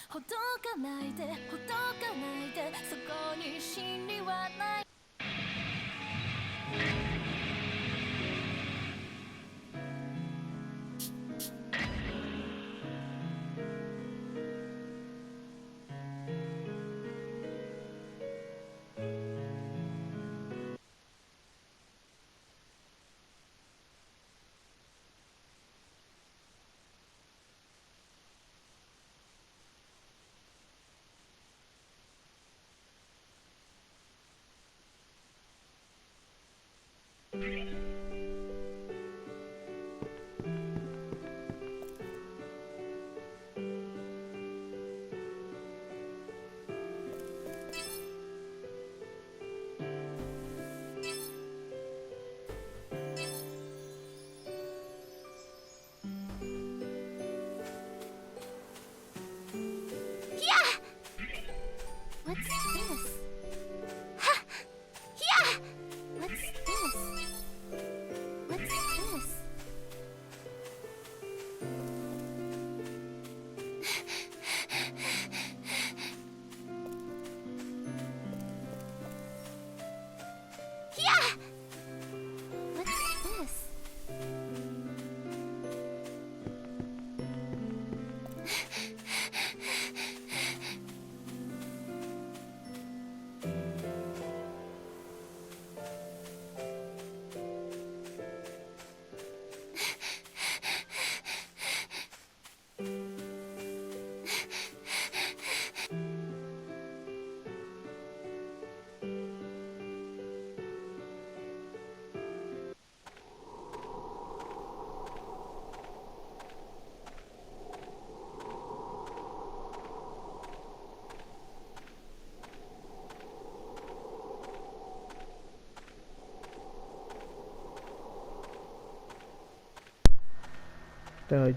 ほどかないでほどかないでそこに真理はない What's this? Ha! Yeah! What's this? What's this? Yeah! What's this?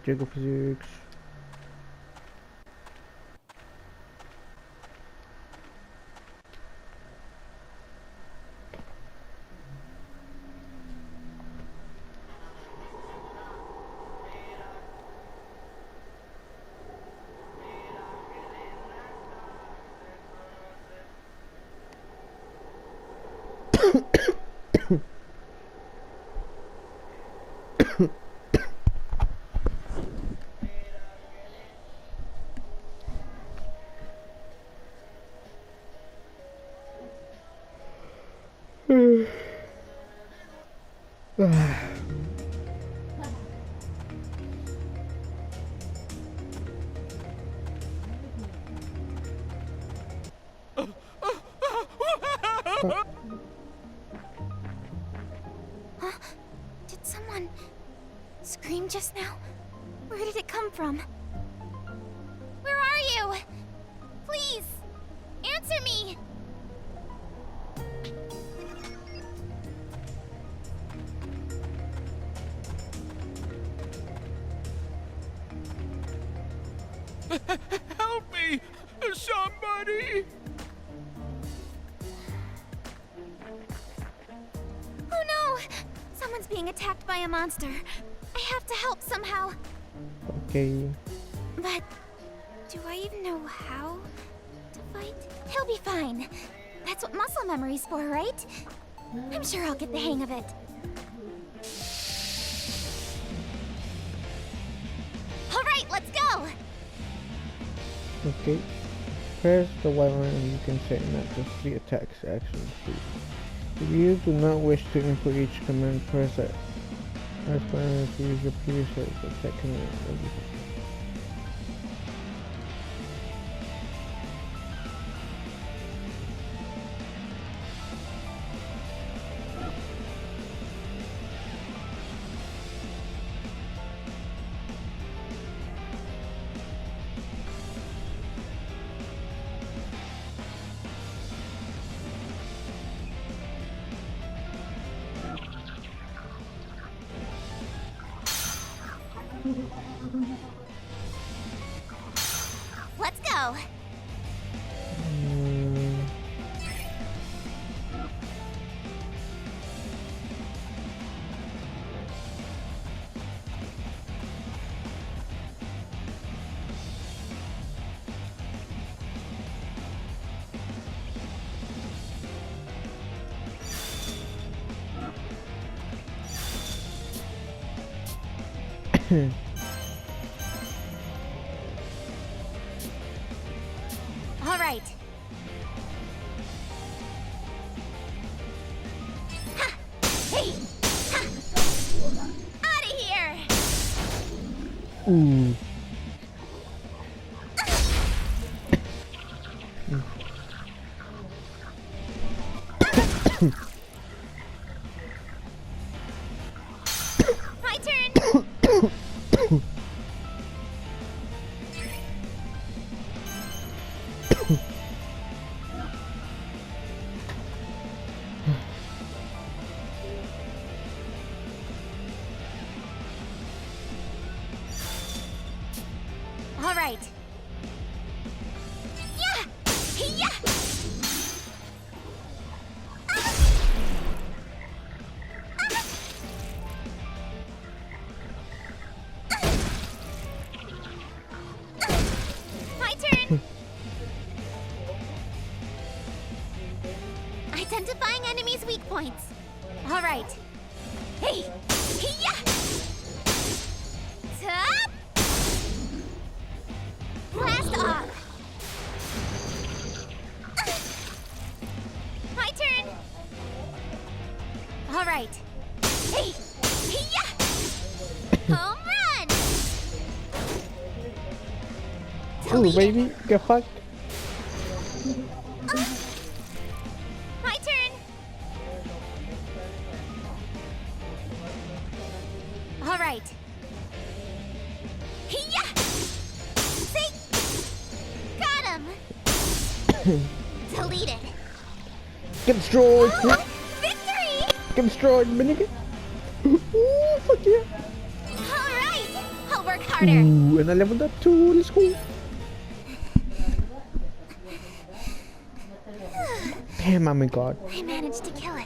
Jacob Physics. Huh? Did someone scream just now? Where did it come from? Where are you? Please, answer me! Help me! Somebody! Oh no! Someone's being attacked by a monster. I have to help somehow. Okay. But do I even know how to fight? He'll be fine. That's what muscle memory's for, right? I'm sure I'll get the hang of it. All right, let's go! Okay. Press the Y button and you can set not just the attacks action sheet. If you do not wish to input each command, press that. Press button to use your previous attack command. Let's go! All right. Ha! Hey! Ha! Out of here! Ooh. My turn. All right. Yeah! Yeah! My turn. Identifying enemies' weak points. All right. Hey! Yeah! Top! Blast off! My turn! All right. Hey! Yeah! Home run! Ooh, Delete it. baby, get fucked. My turn! All right. Yeah! See? Got him! Deleted. Get destroyed. Victory! Get destroyed, nigga. Ooh, fuck yeah. All right. I'll work harder. Ooh, and I leveled up too. Let's go. Damn, I'm a god. I managed to kill it.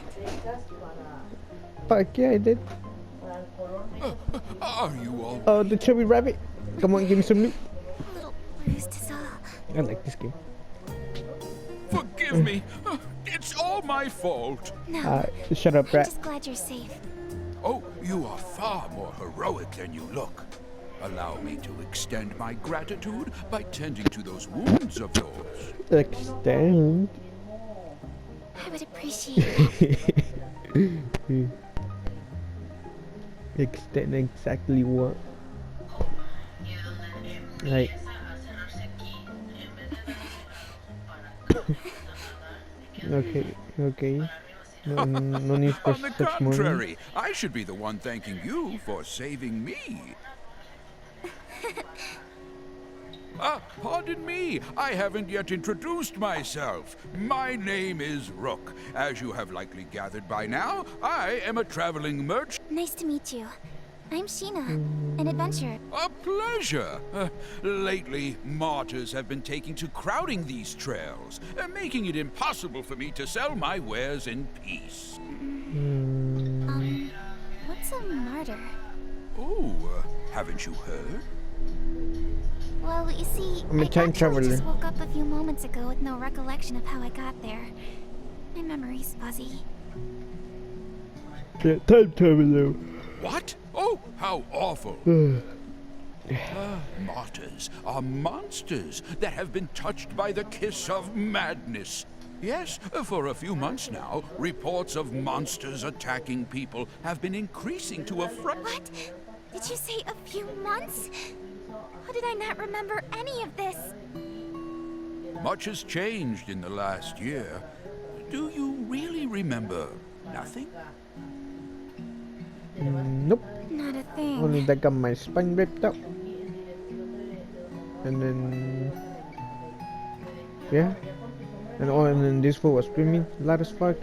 Fuck yeah, I did. Are you all? Oh, the chubby rabbit. Come on, give me some loot. A little bruised is all. I like this game. Forgive me. It's all my fault. No, Shut up, I'm rat. just glad you're safe. Oh, you are far more heroic than you look. Allow me to extend my gratitude by tending to those wounds of yours. Extend. I would appreciate it. Extend exactly what? Like. Okay. No need for On the such money. contrary, I should be the one thanking you for saving me. Pardon me, I haven't yet introduced myself. My name is Rook. As you have likely gathered by now, I am a traveling merchant. Nice to meet you. I'm Sheena, an adventurer. A pleasure. Lately, martyrs have been taking to crowding these trails, making it impossible for me to sell my wares in peace. What's a martyr? Oh, haven't you heard? Well, you see, I'm a I time actually traveler. just woke up a few moments ago with no recollection of how I got there. My memory's fuzzy. Time traveler. What? Oh, how awful. Martyrs are monsters that have been touched by the kiss of madness. Yes, for a few months now, reports of monsters attacking people have been increasing to a What? Did you say a few months? How did I not remember any of this? Much has changed in the last year. Do you really remember nothing? Nope. Not a thing. Only that got my spine ripped out. And then. Yeah. And then this fool was screaming loud as fuck.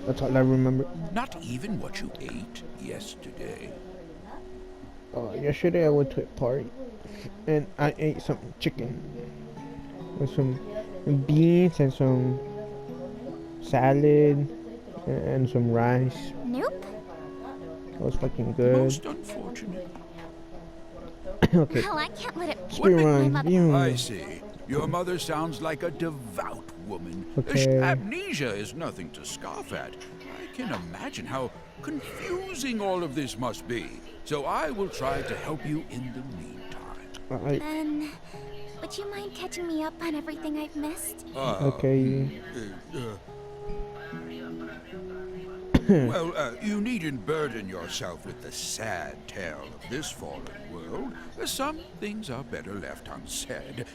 That's all I remember. Not even what you ate yesterday. Yesterday I went to a party. And I ate some chicken. With some beans and some salad. And some rice. Nope. It was fucking good. Most unfortunate. Okay. Well, I can't let it Speed my run. mother. Boom. I see. Your mother sounds like a devout woman. Okay. Amnesia is nothing to scoff at. I can imagine how confusing all of this must be. So I will try to help you in the meantime. Then, would you mind catching me up on everything I've missed? Okay. Well, you needn't burden yourself with the sad tale of this fallen world. Some things are better left unsaid.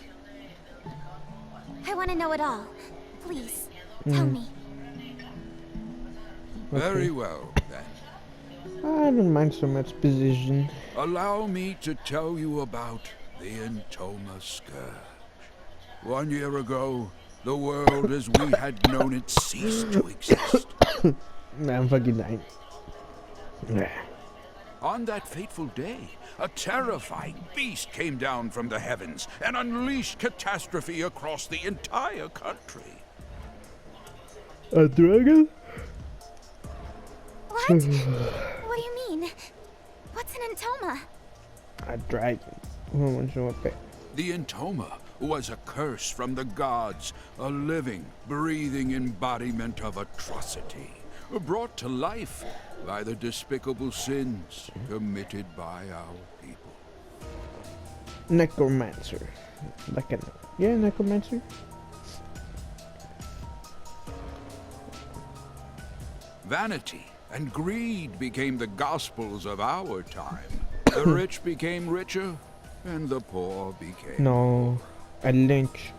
I want to know it all. Please, tell me. Very well, then. I don't mind so much position. Allow me to tell you about the Entoma Scourge. 1 year ago, the world as we had known it ceased to exist. Nah, I'm fucking dying. On that fateful day, a terrifying beast came down from the heavens and unleashed catastrophe across the entire country. A dragon? What? What do you mean? What's an Entoma? A dragon. Vamos ver uma pé. The Entoma was a curse from the gods, a living, breathing embodiment of atrocity, brought to life by the despicable sins committed by our people. Necromancer. Like a... Yeah, necromancer. Vanity and greed became the gospels of our time. The rich became richer, and the poor became... No. A lynch.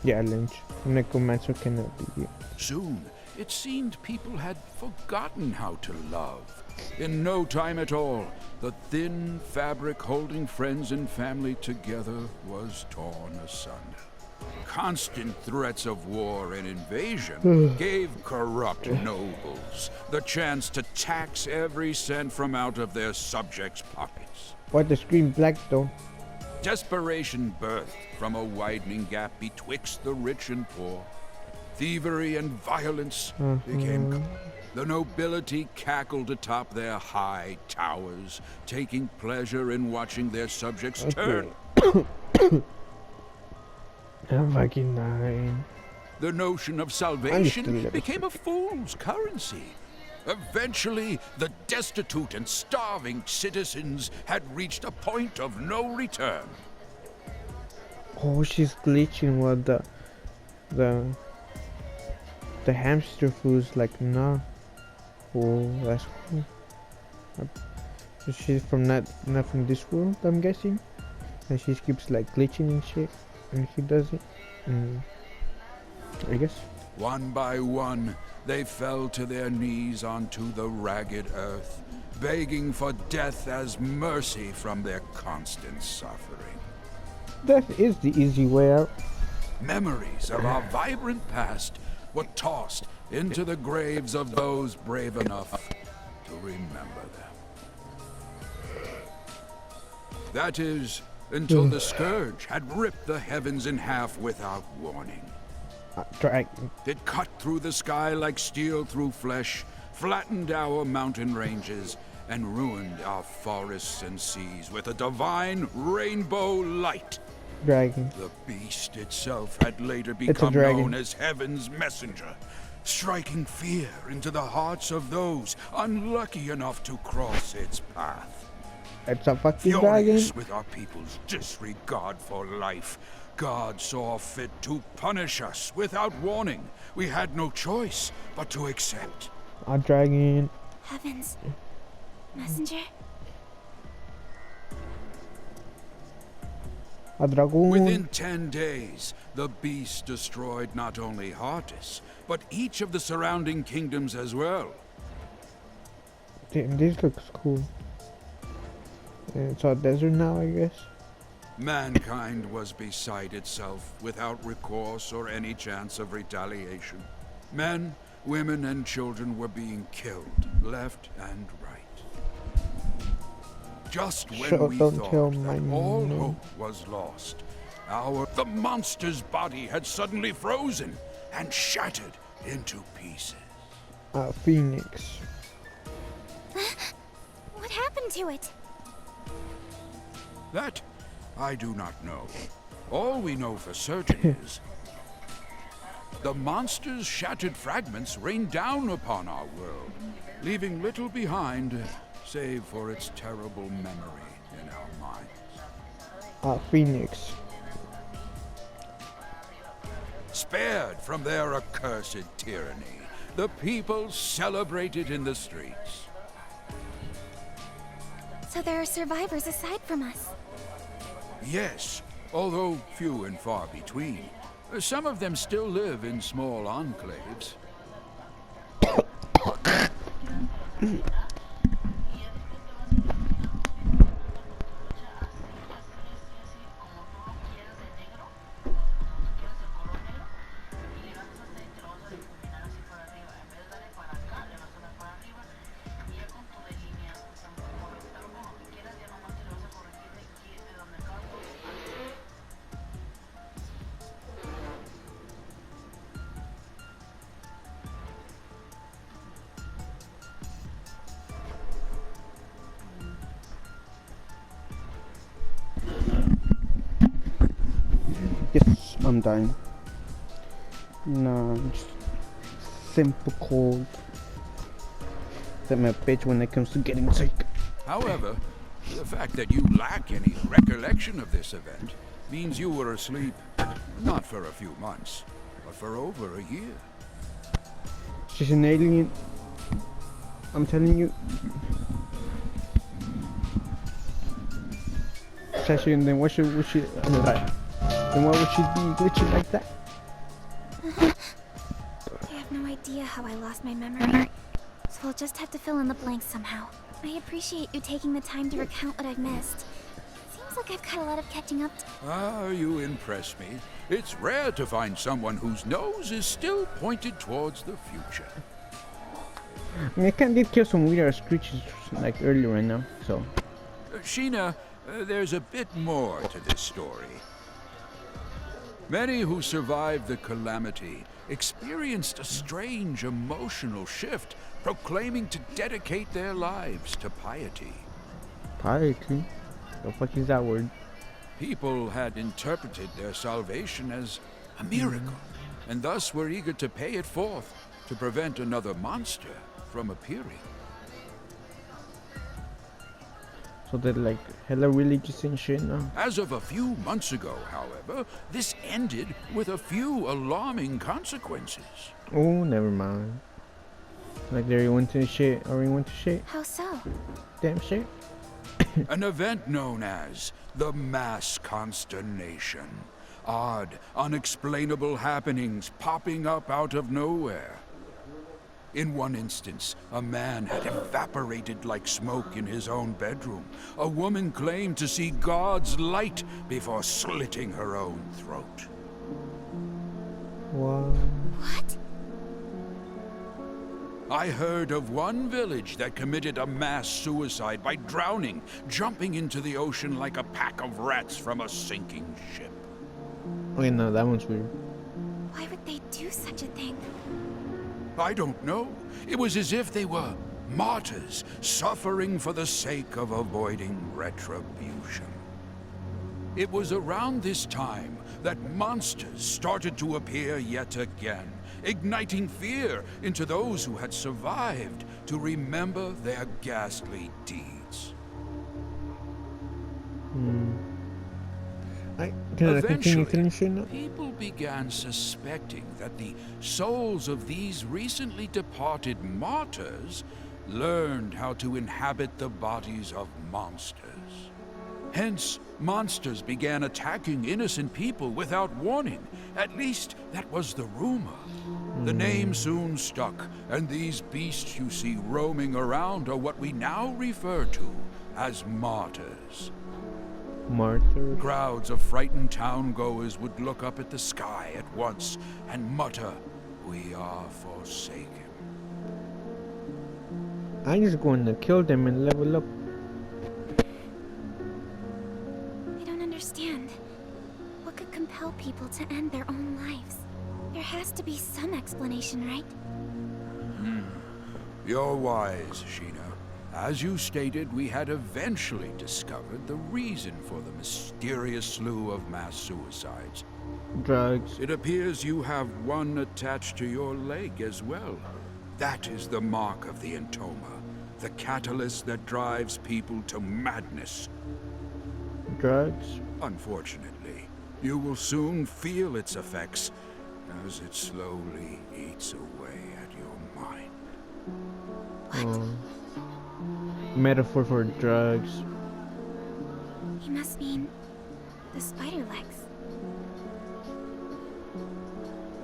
Yeah, a lynch. Necromancer cannot be here. Soon, it seemed people had forgotten how to love. In no time at all, the thin fabric holding friends and family together was torn asunder. Constant threats of war and invasion gave corrupt nobles the chance to tax every cent from out of their subjects' pockets. Why the screen black though? Desperation birthed from a widening gap betwixt the rich and poor. Thievery and violence became common. The nobility cackled atop their high towers, taking pleasure in watching their subjects turn. I'm fucking dying. The notion of salvation became a fool's currency. Eventually, the destitute and starving citizens had reached a point of no return. Oh, she's glitching with the hamster food's like, nah. Oh, that's cool. So she's from not from this world, I'm guessing. And she keeps like glitching and shit. And he does it. I guess. One by one, they fell to their knees onto the ragged earth, begging for death as mercy from their constant suffering. That is the easy way out. Memories of our vibrant past were tossed into the graves of those brave enough to remember them. That is, until the Scourge had ripped the heavens in half without warning. Dragon. It cut through the sky like steel through flesh, flattened our mountain ranges, and ruined our forests and seas with a divine rainbow light. Dragon. The beast itself had later become known as Heaven's Messenger, striking fear into the hearts of those unlucky enough to cross its path. It's a fucking dragon. Furious with our people's disregard for life, God saw fit to punish us without warning. We had no choice but to accept. A dragon. Heavens. Messenger? A dragon. Within 10 days, the beast destroyed not only Hardis, but each of the surrounding kingdoms as well. Damn, this looks cool. It's a desert now, I guess. Mankind was beside itself, without recourse or any chance of retaliation. Men, women, and children were being killed, left and right. Just when we thought that all hope was lost, the monster's body had suddenly frozen and shattered into pieces. A phoenix. What happened to it? That I do not know. All we know for certain is the monster's shattered fragments rained down upon our world, leaving little behind save for its terrible memory in our minds. Phoenix. Spared from their accursed tyranny, the people celebrated in the streets. So there are survivors aside from us. Yes, although few and far between. Some of them still live in small enclaves. Yes, I'm dying. Nah, just simple cold. I'm a bitch when it comes to getting sick. However, the fact that you lack any recollection of this event means you were asleep, not for a few months, but for over a year. She's an alien. I'm telling you. Sashi, and then what should she? Then why would she be glitchy like that? I have no idea how I lost my memory, so we'll just have to fill in the blanks somehow. I appreciate you taking the time to recount what I've missed. Seems like I've got a lot of catching up to. Ah, you impress me. It's rare to find someone whose nose is still pointed towards the future. I mean, I kinda did kill some weird creatures like earlier right now, so. Sheena, there's a bit more to this story. Many who survived the calamity experienced a strange emotional shift, proclaiming to dedicate their lives to piety. Piety? The fuck is that word? People had interpreted their salvation as a miracle, and thus were eager to pay it forth to prevent another monster from appearing. So they're like hella religious and shit now. As of a few months ago, however, this ended with a few alarming consequences. Oh, never mind. Like they went to shit, or we went to shit. How so? Damn shit. An event known as the Mass Consternation. Odd, unexplainable happenings popping up out of nowhere. In one instance, a man had evaporated like smoke in his own bedroom. A woman claimed to see God's light before slitting her own throat. What? What? I heard of one village that committed a mass suicide by drowning, jumping into the ocean like a pack of rats from a sinking ship. Okay, no, that one's weird. Why would they do such a thing? I don't know. It was as if they were martyrs, suffering for the sake of avoiding retribution. It was around this time that monsters started to appear yet again, igniting fear into those who had survived to remember their ghastly deeds. Can I continue Eventually, finishing now? people began suspecting that the souls of these recently departed martyrs learned how to inhabit the bodies of monsters. Hence, monsters began attacking innocent people without warning. At least, that was the rumor. The name soon stuck, and these beasts you see roaming around are what we now refer to as martyrs. Martyr. Crowds of frightened town-goers would look up at the sky at once and mutter, "We are forsaken." I'm just going to kill them and level up. I don't understand. What could compel people to end their own lives? There has to be some explanation, right? You're wise, Sheena. As you stated, we had eventually discovered the reason for the mysterious slew of mass suicides. Drugs. It appears you have one attached to your leg as well. That is the mark of the Entoma, the catalyst that drives people to madness. Drugs. Unfortunately, you will soon feel its effects as it slowly eats away at your mind. Metaphor for drugs. He must mean the spider legs.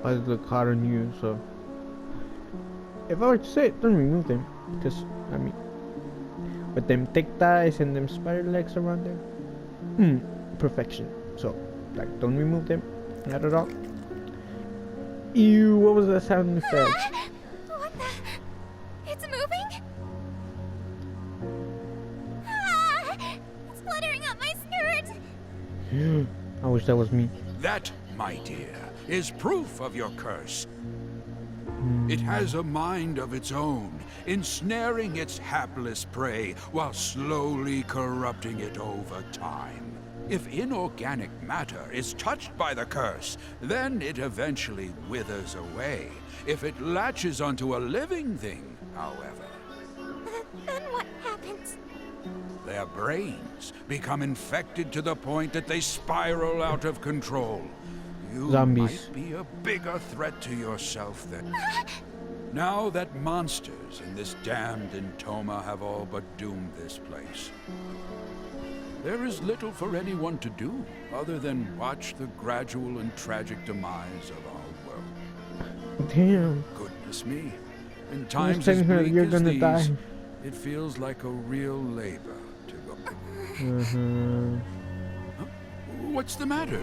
I look hard on you, so if I were to say it, don't remove them. Because, I mean, with them thick thighs and them spider legs around there, perfection. So, like, don't remove them. Not at all. Ew, what was that sound effect? What the? It's moving? Ah, it's fluttering up my skirt. I wish that was me. That, my dear, is proof of your curse. It has a mind of its own, ensnaring its hapless prey while slowly corrupting it over time. If inorganic matter is touched by the curse, then it eventually withers away. If it latches onto a living thing, however, Then what happens? their brains become infected to the point that they spiral out of control. You Zombies. might be a bigger threat to yourself than... Now that monsters in this damned Entoma have all but doomed this place, there is little for anyone to do other than watch the gradual and tragic demise of our world. Damn. Goodness me. In times telling as her bleak you're as gonna these, die. it feels like a real labor to go... What's the matter?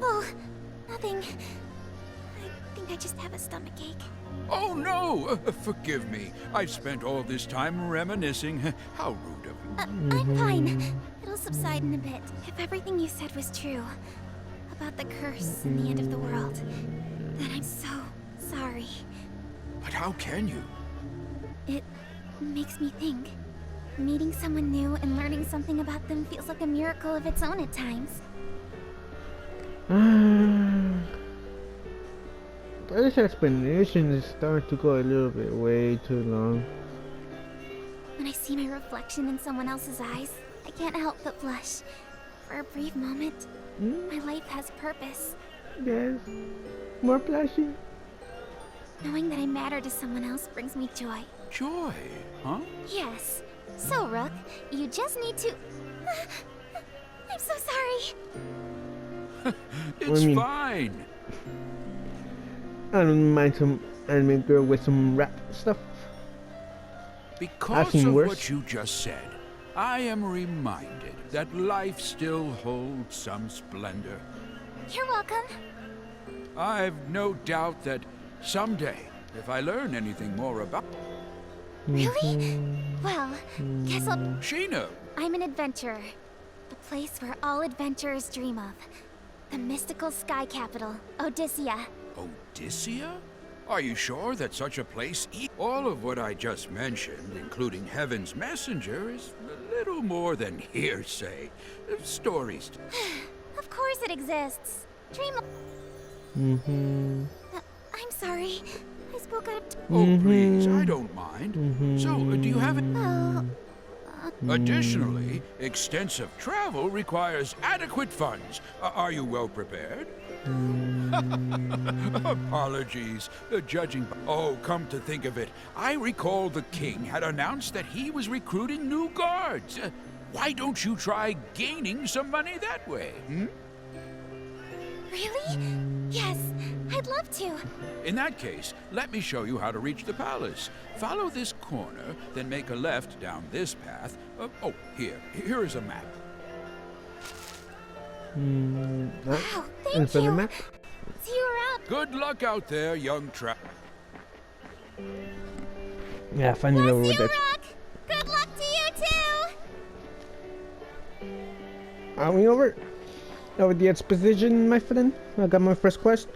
Oh, nothing. I think I just have a stomachache. Oh no! Forgive me. I've spent all this time reminiscing. How rude of me. I'm fine. It'll subside in a bit. If everything you said was true about the curse and the end of the world, then I'm so sorry. But how can you? It makes me think. Meeting someone new and learning something about them feels like a miracle of its own at times. This explanation is starting to go a little bit way too long. When I see my reflection in someone else's eyes, I can't help but blush. For a brief moment, my life has purpose. Yes. More blushing. Knowing that I matter to someone else brings me joy. Joy, huh? Yes. So, Rook, you just need to... I'm so sorry. It's do you mean? fine. I don't mind some anime girl with some rap stuff. Because seen of worse. what you just said, I am reminded that life still holds some splendor. You're welcome. I've no doubt that someday, if I learn anything more about Really? Well, guess I'll... Sheena, I'm an adventurer. The place where all adventurers dream of. The mystical sky capital, Odyssea. Odyssea? Are you sure that such a place... All of what I just mentioned, including Heaven's Messenger, is a little more than hearsay. Stories. Of course it exists. Dream... I'm sorry. I spoke out of... Oh, please, I don't mind. So, do you have it? Oh, Additionally, extensive travel requires adequate funds. Are you well prepared? Apologies, judging by... Oh, come to think of it, I recall the king had announced that he was recruiting new guards. Why don't you try gaining some money that way, really? Yes, I'd love to. In that case, let me show you how to reach the palace. Follow this corner, then make a left down this path. Here is a map. Wow, thank And for the you. map. See you around. Good luck out there, young Yeah, funny little See with you, that. Rock. Good luck to you too. Are we over? Over the exposition, my friend? I got my first quest.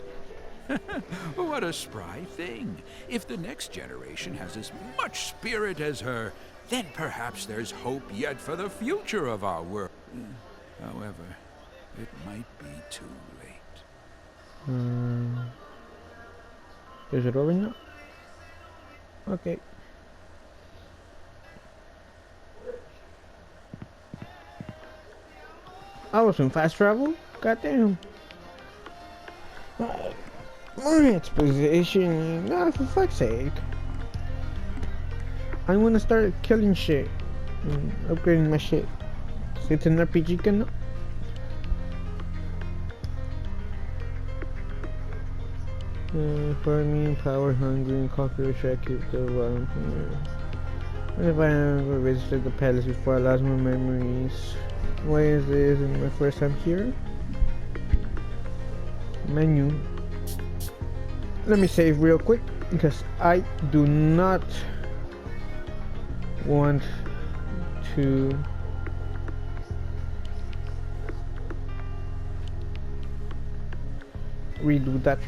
What a spry thing. If the next generation has as much spirit as her, then perhaps there's hope yet for the future of our world. However, it might be too late. Is it over now? Okay. I was in fast travel? Goddamn. More exposition. Ah, for fuck's sake. I wanna start killing shit and upgrading my shit. So it's an RPG can. For me, power hungry and cockroach, I keep the one here. What if I ever visited the palace before? I lost my memories. Why is this my first time here? Menu. Let me save real quick because I do not want to redo that.